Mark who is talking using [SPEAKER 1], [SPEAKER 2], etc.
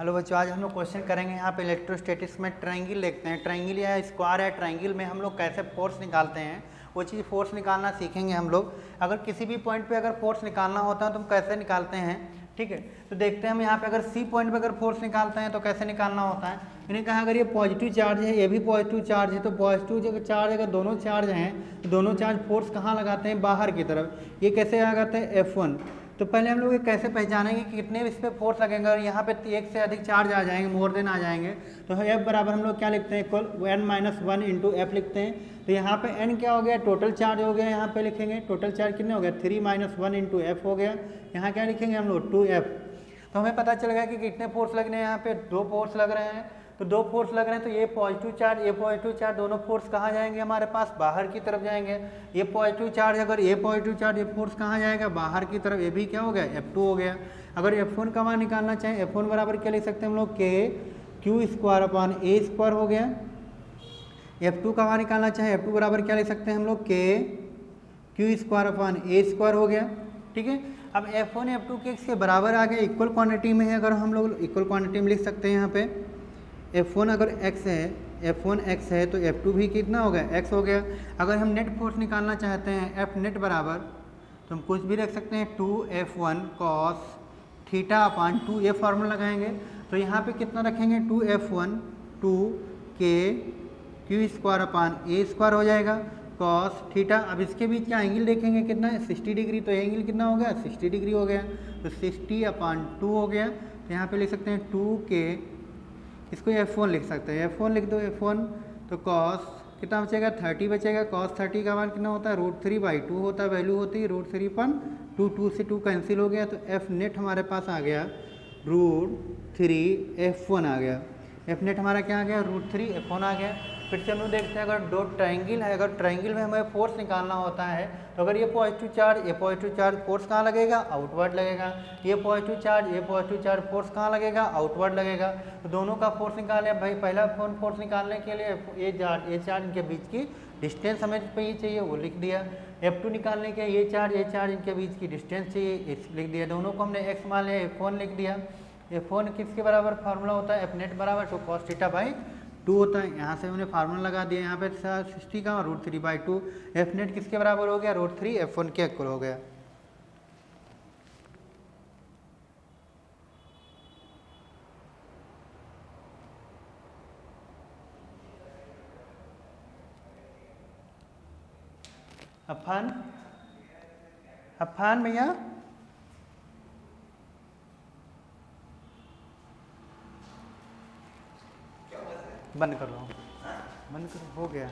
[SPEAKER 1] Hello बच्चों, आज हम लोग क्वेश्चन करेंगे यहाँ पे इलेक्ट्रोस्टैटिक्स में ट्रायंगल देखते हैं। ट्रायंगल या स्क्वायर है, ट्रायंगल में हम लोग कैसे फोर्स निकालते हैं वो चीज़ फोर्स निकालना सीखेंगे हम लोग। अगर किसी भी पॉइंट पे अगर फोर्स निकालना होता है तो हम कैसे निकालते हैं, ठीक है। तो देखते हैं हम यहाँ पे अगर सी पॉइंट पे अगर फोर्स निकालते हैं तो कैसे निकालना होता है। मैंने कहा अगर ये पॉजिटिव चार्ज है, ये भी पॉजिटिव चार्ज है, तो पॉजिटिव चार्ज अगर दोनों चार्ज हैं तो दोनों चार्ज फोर्स कहाँ लगाते हैं, बाहर की तरफ। ये कैसे लगाते हैं, F1। तो पहले हम लोग ये कैसे पहचानेंगे कि कितने इस पे फोर्स लगेंगे, और यहाँ पे एक से अधिक चार्ज आ जाएंगे, मोर देन आ जाएंगे, तो F बराबर हम लोग क्या लिखते हैं, इक्वल n-1 इंटू एफ लिखते हैं। तो यहाँ पे n क्या हो गया, टोटल चार्ज हो गया, यहाँ पे लिखेंगे टोटल चार्ज कितने हो गया, 3-1 इंटू एफ हो गया। यहाँ क्या लिखेंगे हम लोग, 2F। तो हमें पता चल गया कि कितने फोर्स लगने हैं, यहाँ पे 2 फोर्स लग रहे हैं। तो 2 फोर्स लग रहे हैं, तो ये पॉजिटिव चार्ज दोनों फोर्स कहाँ जाएंगे, हमारे पास बाहर की तरफ जाएंगे। ये पॉजिटिव चार्ज, अगर ये पॉजिटिव चार्ज, ये फोर्स कहाँ जाएगा, बाहर की तरफ। ये भी क्या हो गया, F2 हो गया। अगर F1 का मान निकालना चाहें, F1 बराबर क्या लिख सकते हैं हम लोग, KQ² हो गया। F2 का मान निकालना चाहें, F2 बराबर क्या लिख सकते हैं हम लोग, KQ² हो गया, ठीक है। अब F1 F2 के बराबर आ गया, इक्वल क्वांटिटी में है। अगर हम लोग इक्वल क्वांटिटी में लिख सकते हैं यहाँ पे, F1 अगर x है, F1 x है, तो F2 भी कितना हो गया, x हो गया। अगर हम नेट फोर्स निकालना चाहते हैं, F नेट बराबर, तो हम कुछ भी रख सकते हैं, 2F1 cos θ/2, ये फार्मूला लगाएंगे। तो यहाँ पे कितना रखेंगे, 2F1 2KQ² हो जाएगा, cos θ। अब इसके बीच का एंगल देखेंगे कितना है, 60 डिग्री। तो एंगल कितना हो गया, 60 डिग्री हो गया, तो 60/2 हो गया। तो यहाँ पे लिख सकते हैं 2K, इसको F1 लिख सकते हैं, F1 लिख दो, F1। तो cos कितना बचेगा, 30 बचेगा। cos 30 का मान कितना होता है, √3/2 होता है, वैल्यू होती है √3/2, 2 से 2 कैंसिल हो गया। तो F नेट हमारे पास आ गया √3F1 आ गया। F नेट हमारा क्या आ गया, √3F1 आ गया। फिर से हम लोग देखते हैं, अगर दो ट्रायंगल है, अगर ट्रायंगल में हमें फोर्स निकालना होता है, तो अगर ये पॉजिटिव चार्ज फोर्स कहाँ लगेगा, आउटवर्ड लगेगा। ये पॉजिटिव चार्ज फोर्स कहाँ लगेगा, आउटवर्ड लगेगा। तो दोनों का फोर्स निकाले भाई। पहला फोर्स निकालने के लिए ये चार्ज इनके बीच की डिस्टेंस हमें चाहिए, वो लिख दिया। F2 निकालने के ये चार्ज इनके बीच की डिस्टेंस चाहिए, लिख दिया। दोनों को हमने x मान लिया, F1 लिख दिया। F1 किसके बराबर फार्मूला होता है, F नेट बराबर 2 cos θ/2 होता है। यहाँ से हमने फार्मूला लगा दिया, यहाँ पे 60 का √3/2। F नेट किसके बराबर हो गया, √3F1 के इक्वल हो गया। अफान भैया, बंद कर लो, बंद करो, हो गया।